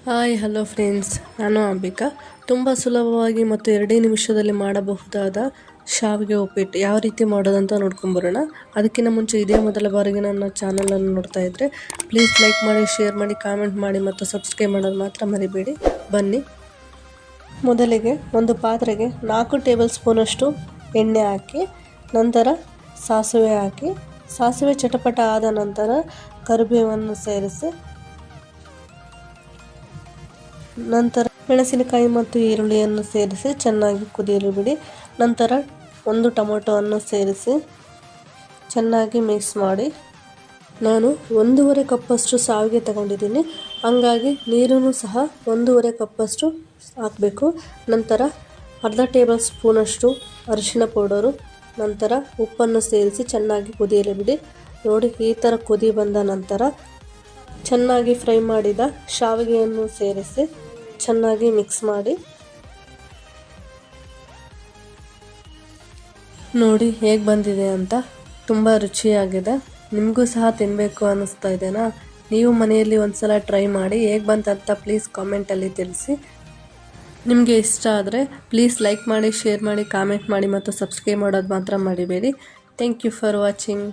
Hi hello friends, ನಾನು ಅಂಬಿಕಾ. ತುಂಬ ಸುಲಭವಾಗಿ ಮತ್ತು 2 ನಿಮಿಷದಲ್ಲಿ ಮಾಡಬಹುದಾದ ಶಾವಿಗೆ ಉಪ್ಪಿಟ್ಟು ಯಾವ ರೀತಿ ಮಾಡೋದಂತ ನೋಡ್ಕೊಂಬರೋಣ. ಅದಕ್ಕಿಂತ ಮುಂಚೆ ಇದೇ ಮೊದಲ ಬಾರಿಗೆ ನನ್ನ ಚಾನಲನ್ನು ನೋಡ್ತಾ ಇದ್ದರೆ ಪ್ಲೀಸ್ ಲೈಕ್ ಮಾಡಿ, ಶೇರ್ ಮಾಡಿ, ಕಾಮೆಂಟ್ ಮಾಡಿ ಮತ್ತು ಸಬ್ಸ್ಕ್ರೈಬ್ ಮಾಡೋದು ಮಾತ್ರ ಮರಿಬೇಡಿ. ಬನ್ನಿ. ಮೊದಲಿಗೆ ಒಂದು ಪಾತ್ರೆಗೆ 4 ಟೇಬಲ್ ಸ್ಪೂನಷ್ಟು ಎಣ್ಣೆ ಹಾಕಿ, ನಂತರ ಸಾಸಿವೆ ಹಾಕಿ, ಸಾಸಿವೆ ಚಟಪಟ ಆದ ನಂತರ ಕರಿಬೇವನ್ನು ಸೇರಿಸಿ, ನಂತರ ಮೆಣಸಿನಕಾಯಿ ಮತ್ತು ಈರುಳ್ಳಿಯನ್ನು ಸೇರಿಸಿ ಚೆನ್ನಾಗಿ ಕುದಿಯಲು ಬಿಡಿ. ನಂತರ ಒಂದು ಟೊಮೊಟೊವನ್ನು ಸೇರಿಸಿ ಚೆನ್ನಾಗಿ ಮಿಕ್ಸ್ ಮಾಡಿ. ನಾನು 1.5 ಕಪ್ಪಷ್ಟು ಶಾವಿಗೆ ತಗೊಂಡಿದ್ದೀನಿ, ಹಂಗಾಗಿ ನೀರನ್ನು ಸಹ 1.5 ಕಪ್ಪಷ್ಟು ಹಾಕಬೇಕು. ನಂತರ ಅರ್ಧ ಟೇಬಲ್ ಸ್ಪೂನಷ್ಟು ಅರಿಶಿಣ ಪೌಡರು, ನಂತರ ಉಪ್ಪನ್ನು ಸೇರಿಸಿ ಚೆನ್ನಾಗಿ ಕುದಿಯಲು ಬಿಡಿ. ನೋಡಿ, ಈ ಥರ ಕುದಿ ಬಂದ ನಂತರ ಚೆನ್ನಾಗಿ ಫ್ರೈ ಮಾಡಿದ ಶಾವಿಗೆಯನ್ನು ಸೇರಿಸಿ ಚೆನ್ನಾಗಿ ಮಿಕ್ಸ್ ಮಾಡಿ. ನೋಡಿ ಹೇಗೆ ಬಂದಿದೆ ಅಂತ, ತುಂಬ ರುಚಿಯಾಗಿದೆ. ನಿಮಗೂ ಸಹ ತಿನ್ನಬೇಕು ಅನ್ನಿಸ್ತಾ ಇದೆನಾ? ನೀವು ಮನೆಯಲ್ಲಿ ಒಂದ್ಸಲ ಟ್ರೈ ಮಾಡಿ. ಹೇಗೆ ಬಂತಂತ ಪ್ಲೀಸ್ ಕಾಮೆಂಟಲ್ಲಿ ತಿಳಿಸಿ. ನಿಮಗೆ ಇಷ್ಟ ಆದರೆ ಪ್ಲೀಸ್ ಲೈಕ್ ಮಾಡಿ, ಶೇರ್ ಮಾಡಿ, ಕಾಮೆಂಟ್ ಮಾಡಿ ಮತ್ತು ಸಬ್ಸ್ಕ್ರೈಬ್ ಮಾಡೋದು ಮಾತ್ರ ಮರಿಬೇಡಿ. Thank you for watching.